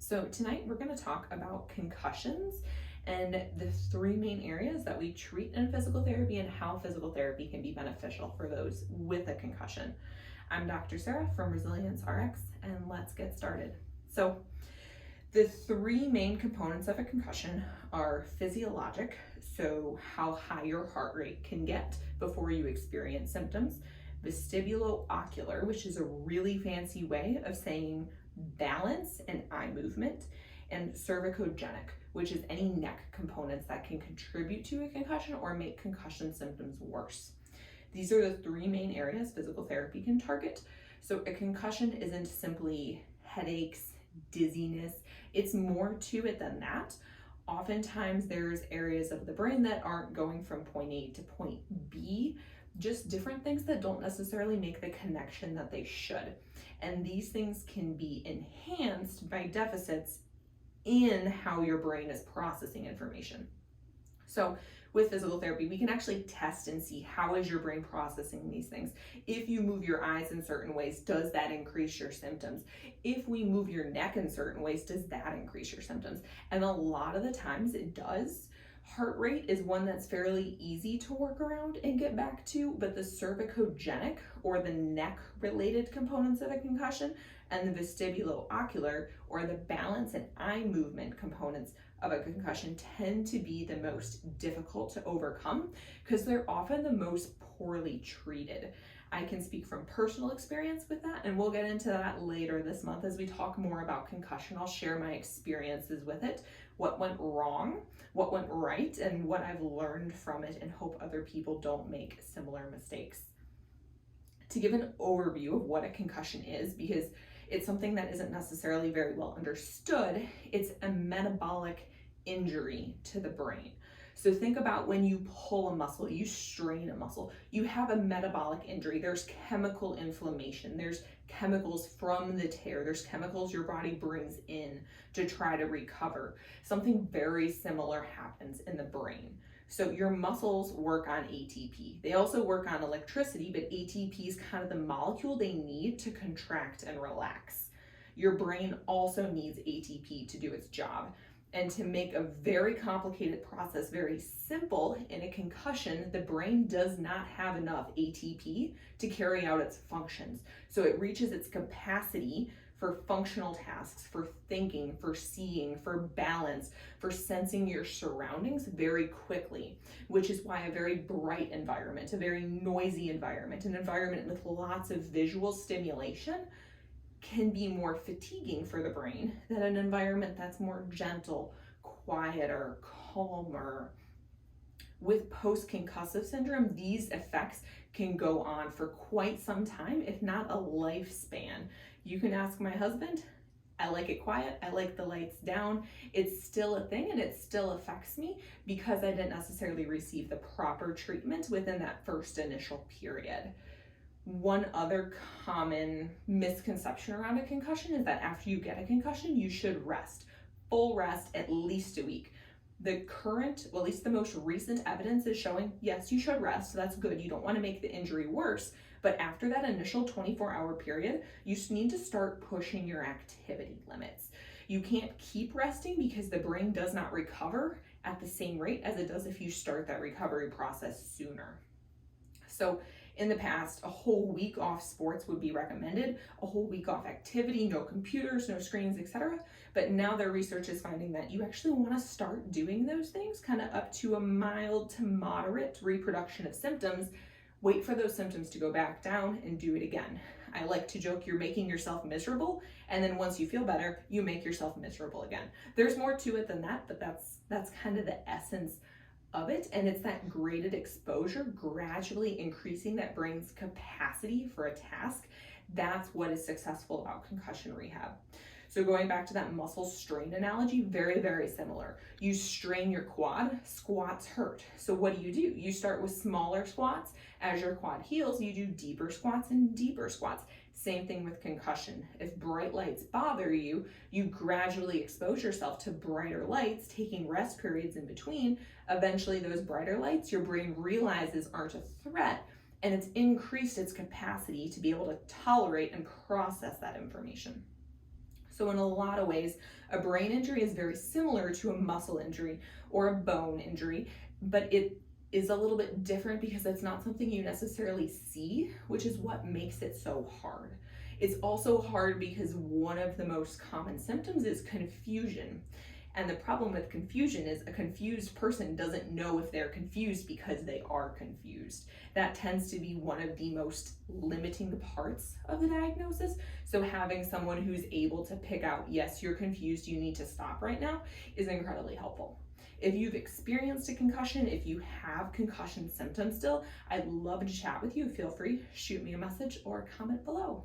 So tonight we're going to talk about concussions and the three main areas that we treat in physical therapy and how physical therapy can be beneficial for those with a concussion. I'm Dr. Sarah from Resilience RX, and let's get started. So the three main components of a concussion are physiologic, so how high your heart rate can get before you experience symptoms, vestibulo-ocular, which is a really fancy way of saying balance and eye movement, and cervicogenic, which is any neck components that can contribute to a concussion or make concussion symptoms worse. These are the three main areas physical therapy can target. So a concussion isn't simply headaches, dizziness, it's more to it than that. Oftentimes there's areas of the brain that aren't going from point A to point B, just different things that don't necessarily make the connection that they should. And these things can be enhanced by deficits in how your brain is processing information. So with physical therapy, we can actually test and see how is your brain processing these things. If you move your eyes in certain ways, does that increase your symptoms? If we move your neck in certain ways, does that increase your symptoms? And a lot of the times it does. Heart rate is one that's fairly easy to work around and get back to, but the cervicogenic or the neck related components of a concussion and the vestibulo-ocular or the balance and eye movement components of a concussion tend to be the most difficult to overcome because they're often the most poorly treated. I can speak from personal experience with that, and we'll get into that later this month as we talk more about concussion. I'll share my experiences with it, what went wrong, what went right, and what I've learned from it, and hope other people don't make similar mistakes. To give an overview of what a concussion is, because it's something that isn't necessarily very well understood, it's a metabolic injury to the brain. So think about when you pull a muscle, you strain a muscle, you have a metabolic injury. There's chemical inflammation, there's chemicals from the tear, there's chemicals your body brings in to try to recover. Something very similar happens in the brain. So your muscles work on ATP. They also work on electricity, but ATP is kind of the molecule they need to contract and relax. Your brain also needs ATP to do its job. And to make a very complicated process very simple, in a concussion, the brain does not have enough ATP to carry out its functions. So it reaches its capacity for functional tasks, for thinking, for seeing, for balance, for sensing your surroundings very quickly, which is why a very bright environment, a very noisy environment, an environment with lots of visual stimulation can be more fatiguing for the brain than an environment that's more gentle, quieter, calmer. With post-concussive syndrome, these effects can go on for quite some time, if not a lifespan. You can ask my husband, I like it quiet, I like the lights down. It's still a thing and it still affects me because I didn't necessarily receive the proper treatment within that first initial period. One other common misconception around a concussion is that after you get a concussion, you should rest. Full rest at least a week. The current, well, at least the most recent evidence is showing, yes, you should rest. So that's good. You don't want to make the injury worse. But after that initial 24-hour period, you need to start pushing your activity limits. You can't keep resting because the brain does not recover at the same rate as it does if you start that recovery process sooner. So in the past, a whole week off sports would be recommended, a whole week off activity, no computers, no screens, etc. But now their research is finding that you actually want to start doing those things kind of up to a mild to moderate reproduction of symptoms. Wait for those symptoms to go back down and do it again. I like to joke you're making yourself miserable, and then once you feel better, you make yourself miserable again. There's more to it than that, but that's kind of the essence of it, and it's that graded exposure gradually increasing that brain's capacity for a task. That's what is successful about concussion rehab. So going back to that muscle strain analogy, very, very similar. You strain your quad, squats hurt. So what do? You start with smaller squats. As your quad heals, you do deeper squats and deeper squats. Same thing with concussion. If bright lights bother you, you gradually expose yourself to brighter lights, taking rest periods in between. Eventually those brighter lights, your brain realizes aren't a threat, and it's increased its capacity to be able to tolerate and process that information. So in a lot of ways, a brain injury is very similar to a muscle injury or a bone injury, but it is a little bit different because it's not something you necessarily see, which is what makes it so hard. It's also hard because one of the most common symptoms is confusion. And the problem with confusion is a confused person doesn't know if they're confused because they are confused. That tends to be one of the most limiting parts of the diagnosis. So having someone who's able to pick out, yes, you're confused, you need to stop right now, is incredibly helpful. If you've experienced a concussion, if you have concussion symptoms still, I'd love to chat with you. Feel free, shoot me a message or comment below.